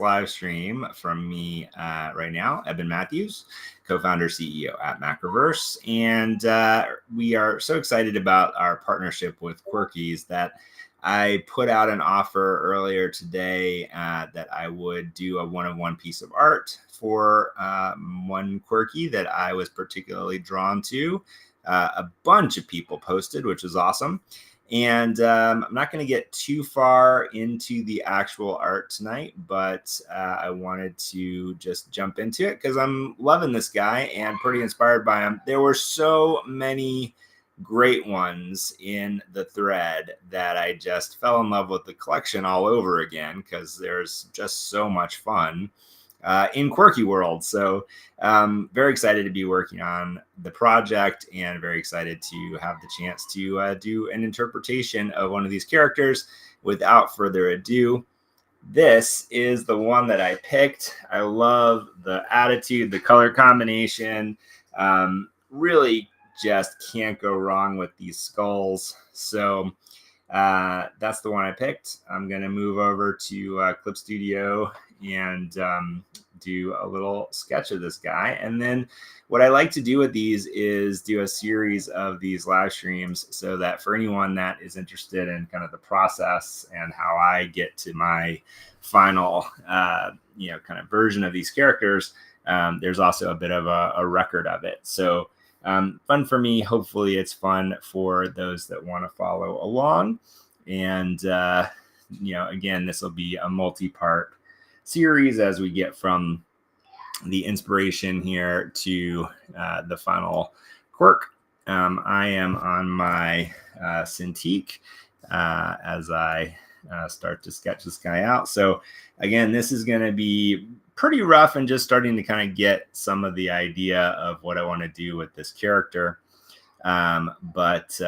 live stream from me right now, Eben Matthews, co-founder, CEO at Macroverse. And we are so excited about our partnership with Quirkies that I put out an offer earlier today that I would do a one-of-one piece of art for one Quirky that I was particularly drawn to. A bunch of people posted, which is awesome. And I'm not going to get too far into the actual art tonight, but I wanted to just jump into it because I'm loving this guy and pretty inspired by him. There were so many great ones in the thread that I just fell in love with the collection all over again because there's just so much fun in Quirky world. So very excited to be working on the project and very excited to have the chance to do an interpretation of one of these characters. Without further ado, this is the one that I picked. I love the attitude, the color combination. Really just can't go wrong with these skulls. So that's the one I picked. I'm going to move over to Clip Studio and do a little sketch of this guy. And then what I like to do with these is do a series of these live streams so that for anyone that is interested in kind of the process and how I get to my final, kind of version of these characters, there's also a bit of a record of it. So fun for me. Hopefully it's fun for those that want to follow along. And, again, this will be a multi-part series as we get from the inspiration here to the final Quirk. I am on my Cintiq as I start to sketch this guy out. So again, this is going to be pretty rough and just starting to kind of get some of the idea of what I want to do with this character. But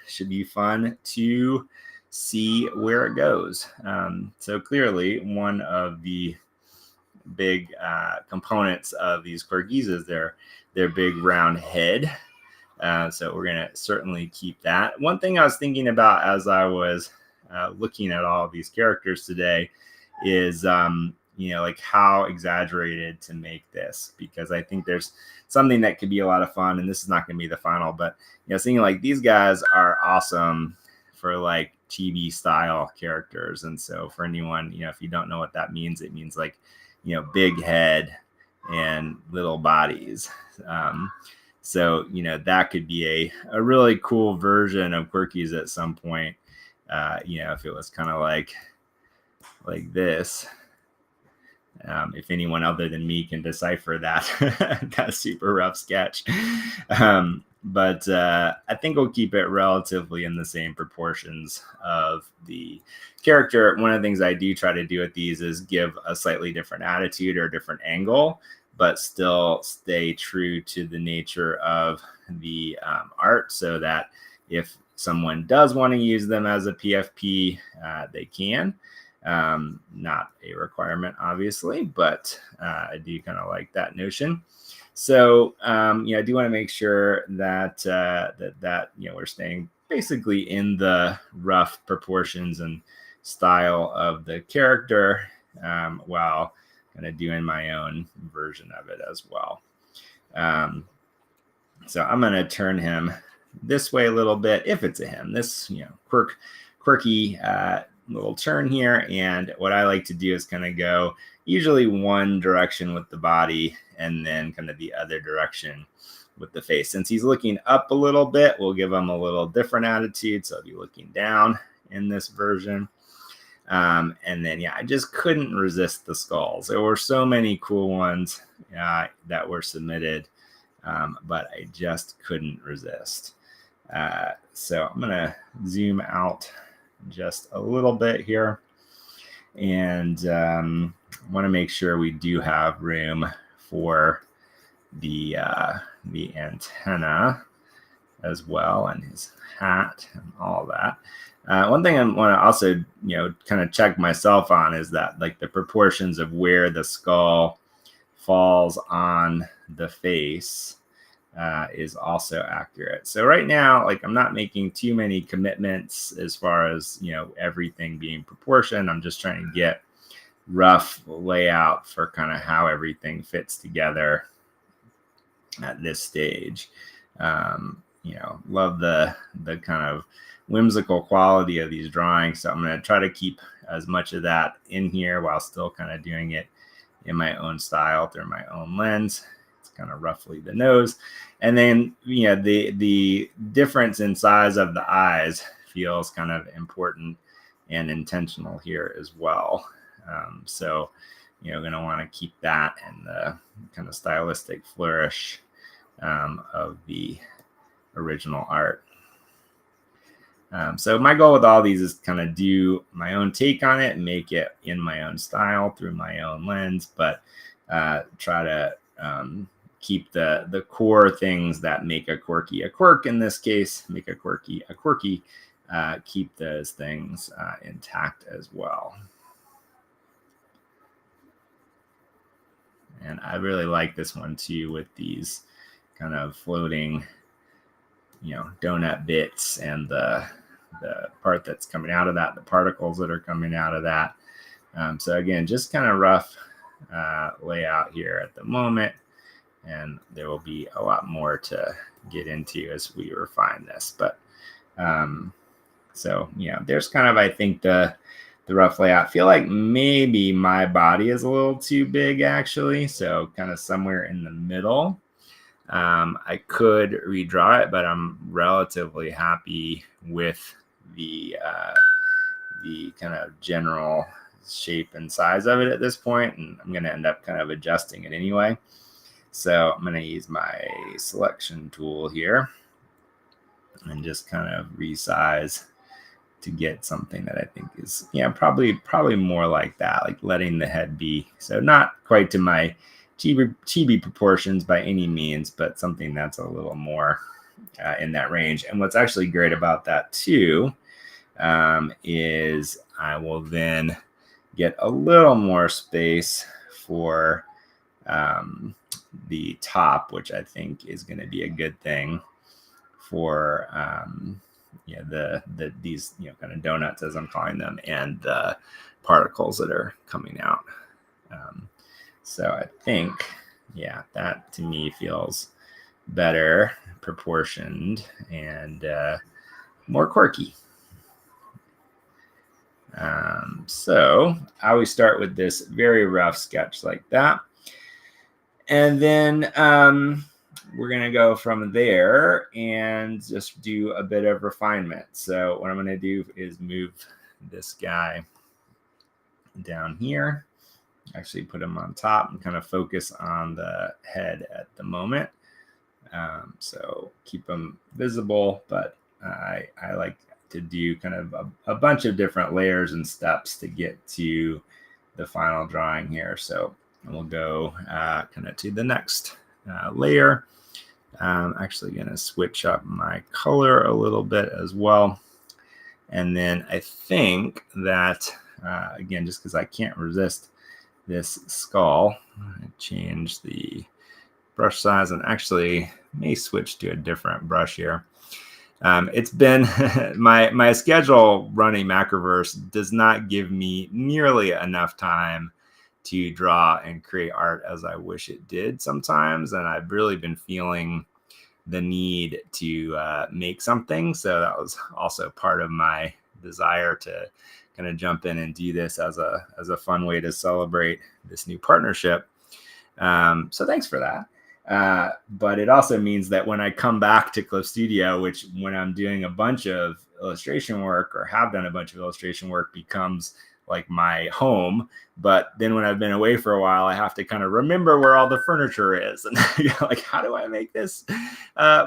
should be fun to see where it goes. So clearly one of the big components of these Quirkies is their big round head. So we're going to certainly keep that. One thing I was thinking about as I was looking at all of these characters today is, like how exaggerated to make this, because I think there's something that could be a lot of fun, and this is not going to be the final, but, seeing like these guys are awesome for like chibi style characters. And so for anyone, if you don't know what that means, it means like, big head and little bodies. So, that could be a really cool version of Quirkies at some point. If it was kind of like this, if anyone other than me can decipher that super rough sketch. But I think we'll keep it relatively in the same proportions of the character. One of the things I do try to do with these is give a slightly different attitude or a different angle, but still stay true to the nature of the art, so that if someone does want to use them as a PFP, they can. Not a requirement, obviously, but I do kind of like that notion. So, I do want to make sure that we're staying basically in the rough proportions and style of the character, while kind of doing my own version of it as well. So I'm going to turn him this way a little bit, if it's a him. This, quirky little turn here. And what I like to do is kind of go usually one direction with the body and then kind of the other direction with the face. Since he's looking up a little bit, we'll give him a little different attitude. So I'll be looking down in this version. And then, I just couldn't resist the skulls. There were so many cool ones that were submitted, but I just couldn't resist. So I'm going to zoom out just a little bit here, and want to make sure we do have room for the antenna as well, and his hat and all that. One thing I want to also kind of check myself on is that like the proportions of where the skull falls on the face is also accurate. So right now, like I'm not making too many commitments as far as everything being proportioned. I'm just trying to get rough layout for kind of how everything fits together at this stage. Love the kind of whimsical quality of these drawings. So I'm going to try to keep as much of that in here while still kind of doing it in my own style through my own lens. It's kind of roughly the nose. And then, the difference in size of the eyes feels kind of important and intentional here as well. So, going to want to keep that and the kind of stylistic flourish of the original art. So my goal with all these is kind of do my own take on it and make it in my own style through my own lens, but try to keep the core things that make a quirky a quirk, in this case, make a quirky a quirky, keep those things intact as well. And I really like this one too, with these kind of floating, donut bits and the part that's coming out of that, the particles that are coming out of that. So again, just kind of rough layout here at the moment, and there will be a lot more to get into as we refine this. But so there's kind of, I think, the rough layout. I feel like maybe my body is a little too big, actually. So kind of somewhere in the middle. I could redraw it, but I'm relatively happy with the kind of general shape and size of it at this point, and I'm going to end up kind of adjusting it anyway. So I'm going to use my selection tool here and just kind of resize to get something that I think is, probably more like that, like letting the head be, so not quite to my chibi proportions by any means, but something that's a little more in that range. And what's actually great about that too is I will then get a little more space for the top, which I think is going to be a good thing for these kind of donuts, as I'm calling them, and the particles that are coming out. So I think, that to me feels better proportioned and more quirky. So I always start with this very rough sketch like that. And then we're going to go from there and just do a bit of refinement. So what I'm going to do is move this guy down here, actually put him on top and kind of focus on the head at the moment. So keep them visible, but I like to do kind of a bunch of different layers and steps to get to the final drawing here. So we'll go kind of to the next layer. I'm actually going to switch up my color a little bit as well. And then I think that, again, just because I can't resist this skull, I change the brush size and actually may switch to a different brush here. It's been my schedule running Macroverse does not give me nearly enough time to draw and create art as I wish it did sometimes, and I've really been feeling the need to make something. So that was also part of my desire to kind of jump in and do this as a fun way to celebrate this new partnership. So thanks for that. But it also means that when I come back to Clip Studio, which when I'm doing a bunch of illustration work or have done a bunch of illustration work, becomes like my home. But then when I've been away for a while, I have to kind of remember where all the furniture is. And like, how do I make this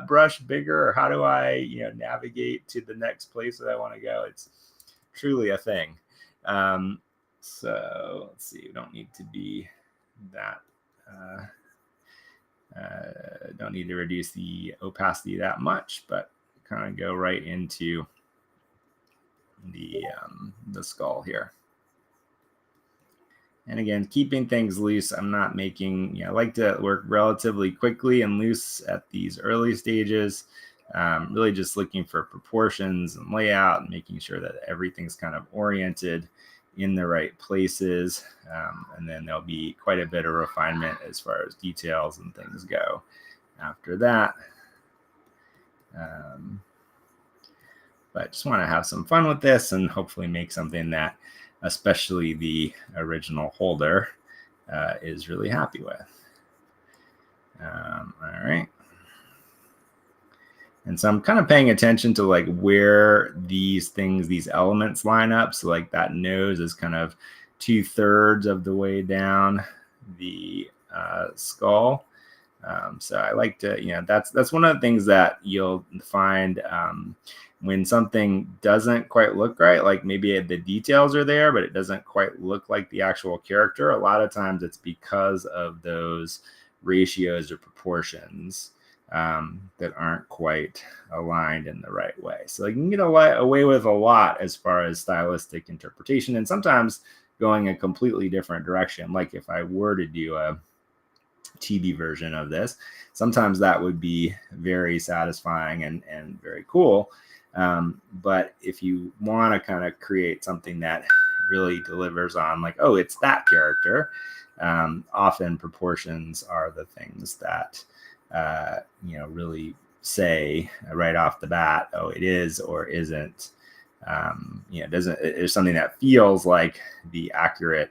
brush bigger? Or how do I, navigate to the next place that I want to go? It's truly a thing. So let's see, we don't need to be that, don't need to reduce the opacity that much, but kind of go right into the skull here. And again, keeping things loose. I'm not making, I like to work relatively quickly and loose at these early stages. Really just looking for proportions and layout and making sure that everything's kind of oriented in the right places. And then there'll be quite a bit of refinement as far as details and things go after that. But just want to have some fun with this and hopefully make something that especially the original holder is really happy with. All right. And so I'm kind of paying attention to like where these elements line up. So like that nose is kind of 2/3 of the way down the skull. So I like to, that's one of the things that you'll find when something doesn't quite look right, like maybe the details are there, but it doesn't quite look like the actual character. A lot of times it's because of those ratios or proportions that aren't quite aligned in the right way. So you can get away with a lot as far as stylistic interpretation, and sometimes going a completely different direction. Like if I were to do a TV version of this, sometimes that would be very satisfying and very cool. But if you want to kind of create something that really delivers on like, oh, it's that character, often proportions are the things that really say right off the bat, oh, it is or isn't. There's something that feels like the accurate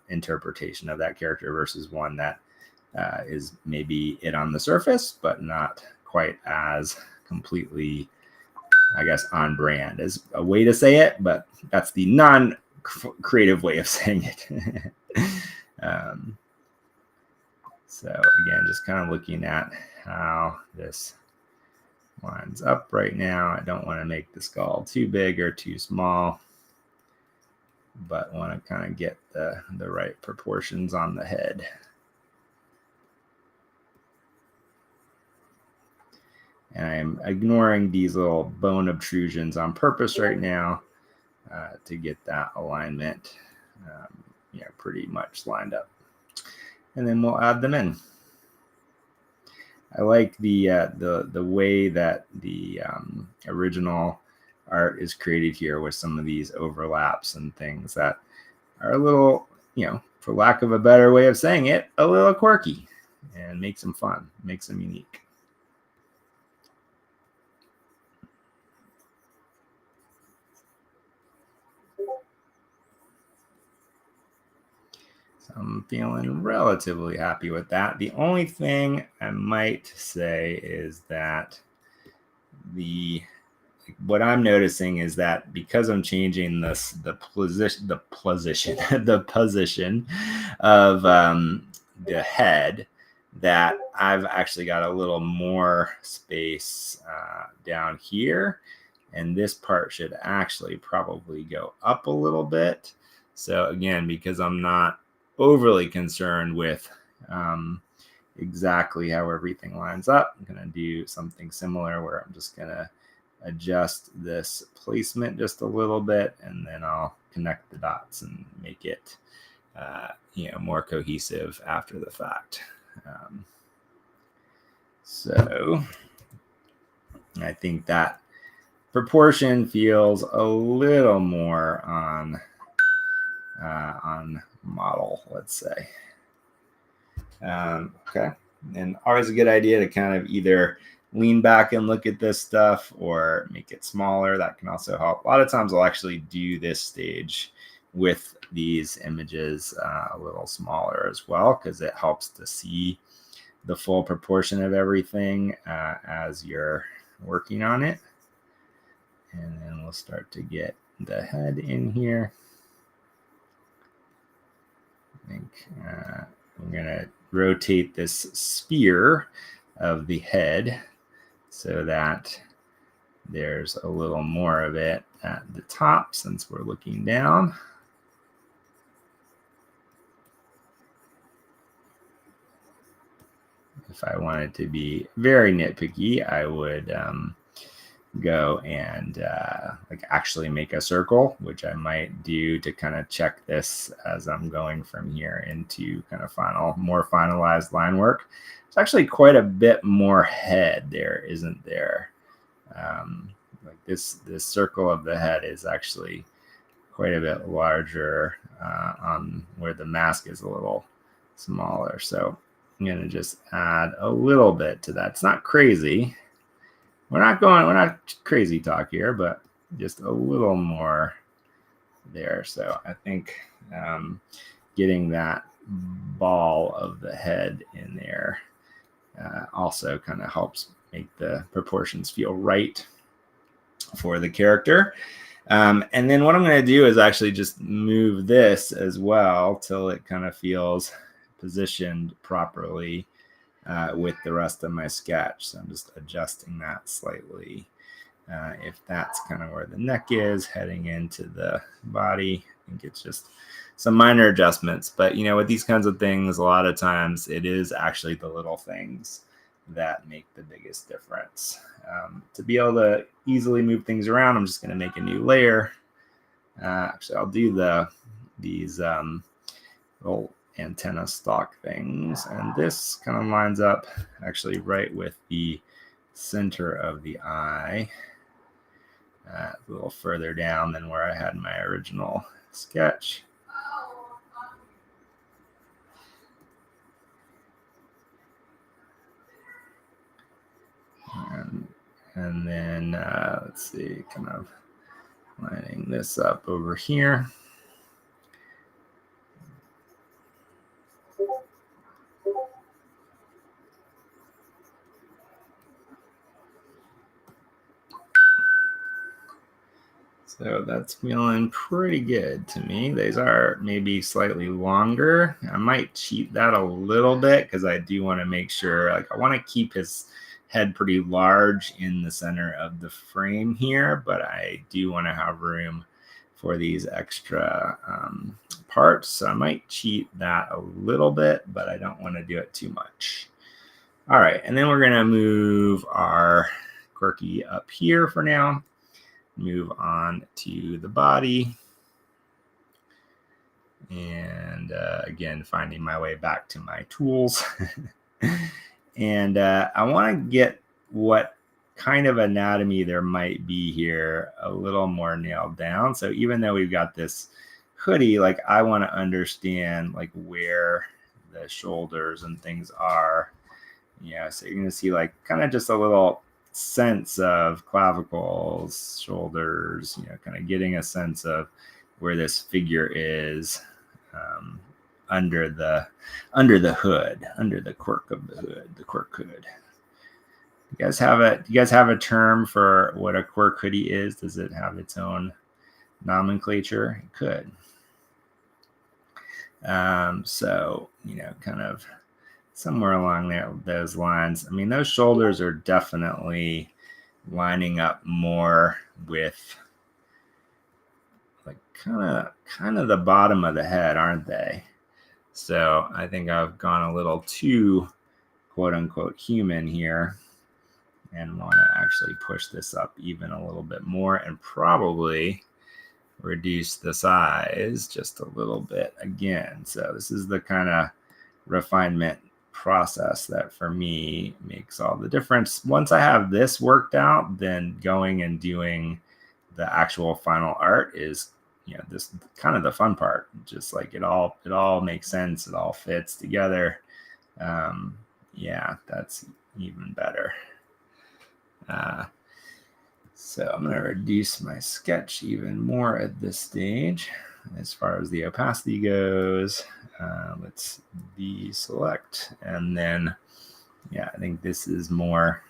interpretation of that character versus one that is maybe it on the surface, but not quite as completely, I guess, on brand as a way to say it, but that's the non-creative way of saying it. So again, just kind of looking at how this lines up right now. I don't want to make the skull too big or too small, but want to kind of get the right proportions on the head. And I'm ignoring these little bone obtrusions on purpose right now to get that alignment pretty much lined up. And then we'll add them in. I like the way that the original art is created here with some of these overlaps and things that are a little, for lack of a better way of saying it, a little quirky, and makes them fun, makes them unique. I'm feeling relatively happy with that. The only thing I might say is that what I'm noticing is that because I'm changing the position of the head, that I've actually got a little more space down here, and this part should actually probably go up a little bit. So again, because I'm not overly concerned with exactly how everything lines up, I'm going to do something similar where I'm just going to adjust this placement just a little bit, and then I'll connect the dots and make it more cohesive after the fact. So I think that proportion feels a little more on model, let's say. Okay. And always a good idea to kind of either lean back and look at this stuff or make it smaller. That can also help. A lot of times I'll actually do this stage with these images a little smaller as well, because it helps to see the full proportion of everything as you're working on it. And then we'll start to get the head in here. I think I'm going to rotate this sphere of the head so that there's a little more of it at the top since we're looking down. If I wanted to be very nitpicky, I would go and actually make a circle, which I might do to kind of check this as I'm going from here into kind of more finalized line work. It's actually quite a bit more head there, isn't there? Like this circle of the head is actually quite a bit larger on where the mask is a little smaller. So I'm going to just add a little bit to that. It's not crazy. We're not crazy talk here, but just a little more there. So I think getting that ball of the head in there also kind of helps make the proportions feel right for the character. And then what I'm going to do is actually just move this as well till it kind of feels positioned properly with the rest of my sketch. So I'm just adjusting that slightly. If that's kind of where the neck is heading into the body, I think it's just some minor adjustments. But, you know, with these kinds of things, a lot of times it is actually the little these that make the biggest difference. To be able to easily move things around, I'm just going to make a new layer. Actually, I'll do these little antenna stalk things, and this kind of lines up actually right with the center of the eye, a little further down than where I had my original sketch. And then let's see, kind of lining this up over here. So that's feeling pretty good to me. These are maybe slightly longer. I might cheat that a little bit because I do want to make sure, like, I want to keep his head pretty large in the center of the frame here, but I do want to have room for these extra parts. So I might cheat that a little bit, but I don't want to do it too much. All right, and then we're going to move our Quirky up here for now. Move on to the body. And again, finding my way back to my tools. And I want to get what kind of anatomy there might be here a little more nailed down. So even though we've got this hoodie, like, I want to understand like where the shoulders and things are. Yeah, so you're going to see like kind of just a little sense of clavicles, shoulders, you know, kind of getting a sense of where this figure is under the hood, under the quirk of the hood, the quirk hood. Do you guys have a term for what a quirk hoodie is? Does it have its own nomenclature? It could. So, you know, kind of somewhere along those lines. I mean, those shoulders are definitely lining up more with like kind of the bottom of the head, aren't they? So I think I've gone a little too quote unquote human here and want to actually push this up even a little bit more and probably reduce the size just a little bit again. So this is the kind of refinement process that for me makes all the difference. Once I have this worked out, then going and doing the actual final art is, you know, this kind of the fun part. Just like it all makes sense, it all fits together. Yeah, that's even better. So I'm going to reduce my sketch even more at this stage. As far as the opacity goes, let's deselect, and then, yeah, I think this is more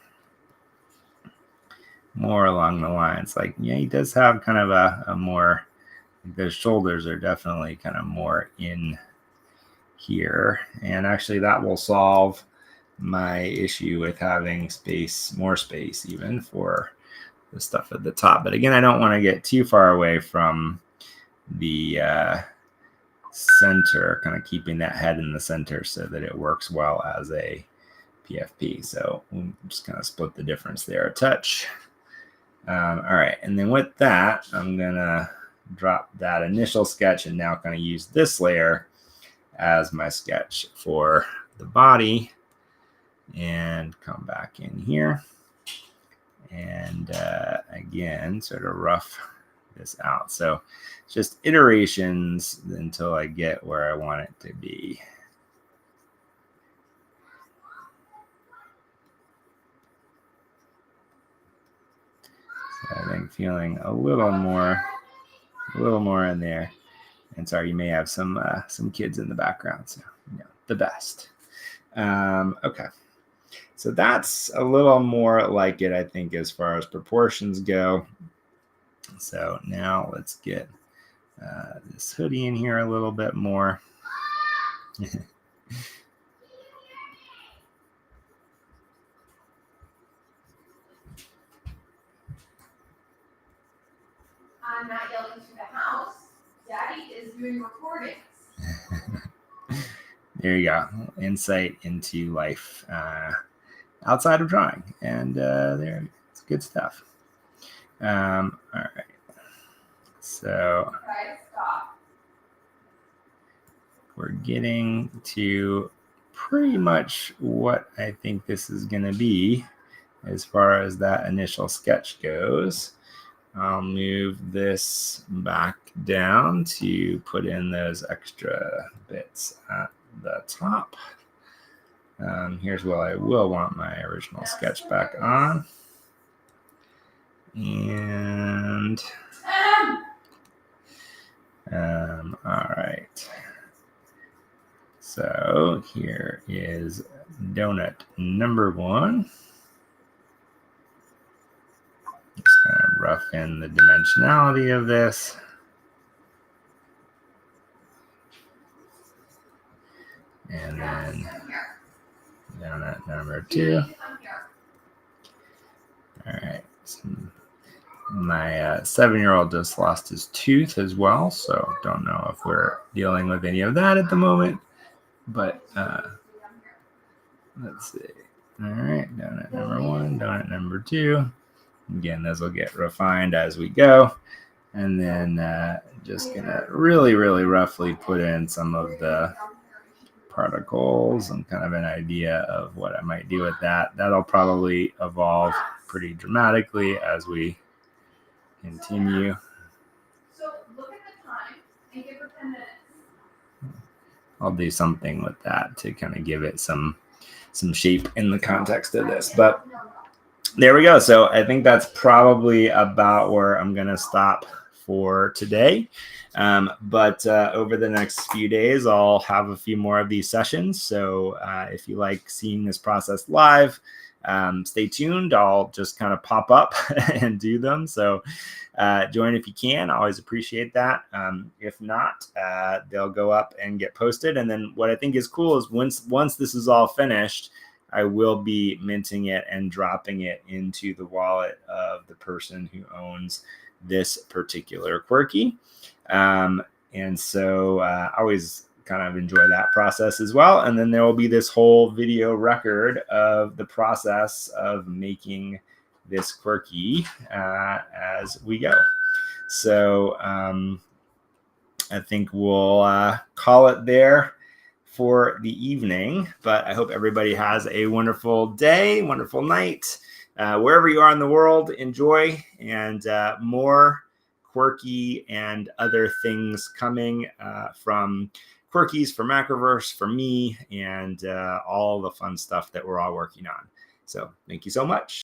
along the lines. Like, yeah, he does have kind of a more, those shoulders are definitely kind of more in here, and actually that will solve my issue with having more space even for the stuff at the top. But again, I don't want to get too far away from the center, kind of keeping that head in the center so that it works well as a PFP. So we'll just kind of split the difference there a touch. All right, and then with that, I'm gonna drop that initial sketch and now kind of use this layer as my sketch for the body, and come back in here and again sort of rough this out. So just iterations until I get where I want it to be. So I think feeling a little more in there. And sorry, you may have some kids in the background, so the best. Okay, so that's a little more like it, I think, as far as proportions go. So now let's get this hoodie in here a little bit more. I'm not yelling to the house. Daddy is doing recordings. There you go. Insight into life outside of drawing. And there, it's good stuff. All right. So we're getting to pretty much what I think this is going to be as far as that initial sketch goes. I'll move this back down to put in those extra bits at the top. Here's what I will want my original sketch back on. And all right. So here is donut number 1. Just kind of rough in the dimensionality of this. And then donut number 2. All right. So my 7-year-old just lost his tooth as well, so don't know if we're dealing with any of that at the moment. But let's see. All right, donut number 1, donut number 2. Again, those will get refined as we go. And then just gonna really roughly put in some of the particles and kind of an idea of what I might do with that. That'll probably evolve pretty dramatically as we continue. So look at the time and give her 10 minutes. I'll do something with that to kind of give it some shape in the context of this. But there we go. So I think that's probably about where I'm going to stop for today. But over the next few days, I'll have a few more of these sessions. So if you like seeing this process live, stay tuned. I'll just kind of pop up and do them. So join if you can. I always appreciate that. If not, they'll go up and get posted. And then what I think is cool is once this is all finished, I will be minting it and dropping it into the wallet of the person who owns this particular Quirky. And so I always kind of enjoy that process as well. And then there will be this whole video record of the process of making this Quirky as we go. So I think we'll call it there for the evening, but I hope everybody has a wonderful day, wonderful night, wherever you are in the world. Enjoy, and more Quirky and other things coming from Quirkies, for Macroverse, for me, and all the fun stuff that we're all working on. So thank you so much.